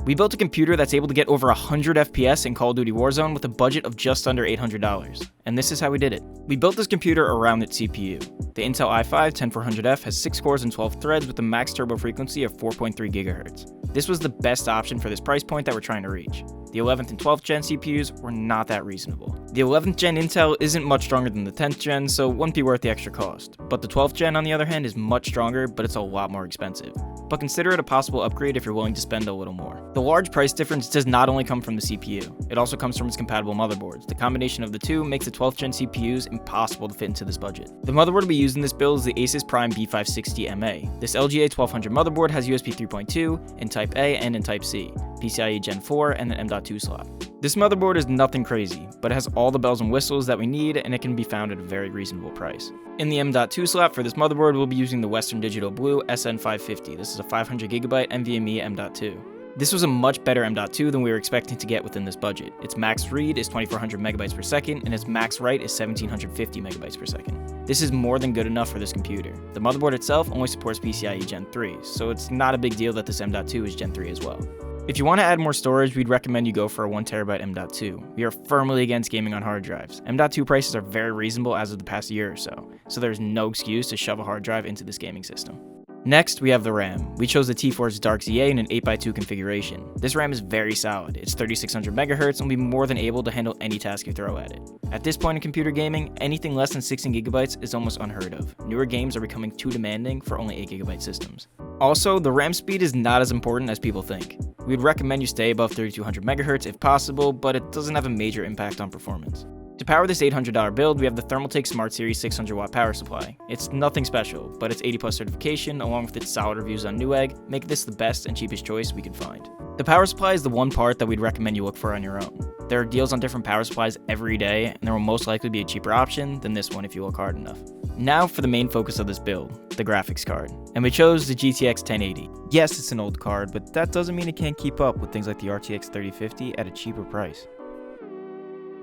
We built a computer that's able to get over 100 FPS in Call of Duty Warzone with a budget of just under $800. And this is how we did it. We built this computer around its CPU. The Intel i5-10400F has 6 cores and 12 threads with a max turbo frequency of 4.3 GHz. This was the best option for this price point that we're trying to reach. The 11th and 12th gen CPUs were not that reasonable. The 11th gen Intel isn't much stronger than the 10th gen, so it wouldn't be worth the extra cost. But the 12th gen, on the other hand, is much stronger, but it's a lot more expensive. But consider it a possible upgrade if you're willing to spend a little more. The large price difference does not only come from the CPU, it also comes from its compatible motherboards. The combination of the two makes the 12th gen CPUs impossible to fit into this budget. The motherboard we use in this build is the ASUS Prime B560MA. This LGA 1200 motherboard has USB 3.2 in Type A and in Type C, PCIe Gen 4 and an M.2 slot. This motherboard is nothing crazy, but it has all the bells and whistles that we need, and it can be found at a very reasonable price. In the M.2 slot for this motherboard, we'll be using the Western Digital Blue SN550. This is a 500GB NVMe M.2. This was a much better M.2 than we were expecting to get within this budget. Its max read is 2400 megabytes per second, and its max write is 1750 megabytes per second. This is more than good enough for this computer. The motherboard itself only supports PCIe Gen 3, so it's not a big deal that this M.2 is Gen 3 as well. If you want to add more storage, we'd recommend you go for a 1TB M.2. We are firmly against gaming on hard drives. M.2 prices are very reasonable as of the past year or so there's no excuse to shove a hard drive into this gaming system. Next, we have the RAM. We chose the T-Force Dark ZA in an 8x2 configuration. This RAM is very solid. It's 3600 MHz and will be more than able to handle any task you throw at it. At this point in computer gaming, anything less than 16GB is almost unheard of. Newer games are becoming too demanding for only 8GB systems. Also, the RAM speed is not as important as people think. We'd recommend you stay above 3200 MHz if possible, but it doesn't have a major impact on performance. To power this $800 build, we have the Thermaltake Smart Series 600-watt power supply. It's nothing special, but its 80+ certification, along with its solid reviews on Newegg, make this the best and cheapest choice we could find. The power supply is the one part that we'd recommend you look for on your own. There are deals on different power supplies every day, and there will most likely be a cheaper option than this one if you look hard enough. Now for the main focus of this build, the graphics card. And we chose the GTX 1080. Yes, it's an old card, but that doesn't mean it can't keep up with things like the RTX 3050 at a cheaper price.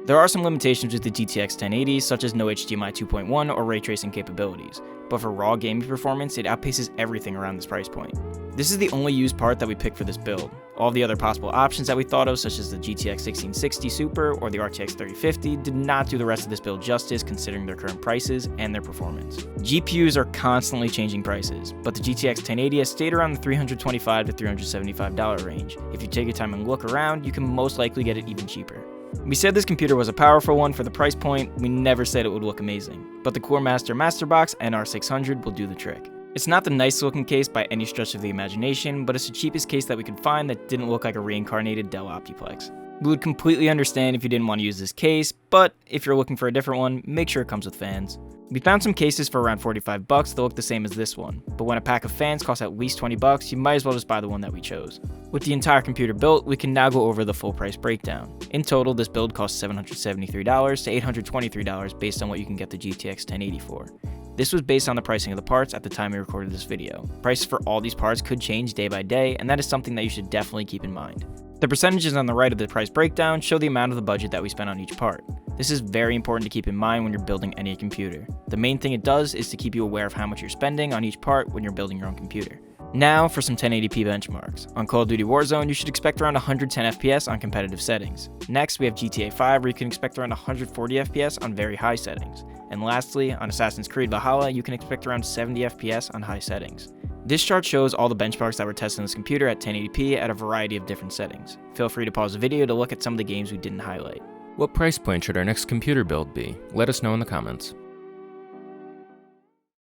There are some limitations with the GTX 1080, such as no HDMI 2.1 or ray tracing capabilities, but for raw gaming performance, it outpaces everything around this price point. This is the only used part that we picked for this build. All the other possible options that we thought of, such as the GTX 1660 Super or the RTX 3050, did not do the rest of this build justice considering their current prices and their performance. GPUs are constantly changing prices, but the GTX 1080 has stayed around the $325 to $375 range. If you take your time and look around, you can most likely get it even cheaper. We said this computer was a powerful one for the price point, we never said it would look amazing, but the Core Master MasterBox NR600 will do the trick. It's not the nicest looking case by any stretch of the imagination, but it's the cheapest case that we could find that didn't look like a reincarnated Dell Optiplex. We would completely understand if you didn't want to use this case, but if you're looking for a different one, make sure it comes with fans. We found some cases for around $45 that look the same as this one, but when a pack of fans costs at least $20, you might as well just buy the one that we chose. With the entire computer built, we can now go over the full price breakdown. In total, this build costs $773 to $823 based on what you can get the GTX 1080 for. This was based on the pricing of the parts at the time we recorded this video. Prices for all these parts could change day by day, and that is something that you should definitely keep in mind. The percentages on the right of the price breakdown show the amount of the budget that we spent on each part. This is very important to keep in mind when you're building any computer. The main thing it does is to keep you aware of how much you're spending on each part when you're building your own computer. Now for some 1080p benchmarks. On Call of Duty Warzone, you should expect around 110 FPS on competitive settings. Next, we have GTA 5, where you can expect around 140 FPS on very high settings. And lastly, on Assassin's Creed Valhalla, you can expect around 70 FPS on high settings. This chart shows all the benchmarks that were tested on this computer at 1080p at a variety of different settings. Feel free to pause the video to look at some of the games we didn't highlight. What price point should our next computer build be? Let us know in the comments.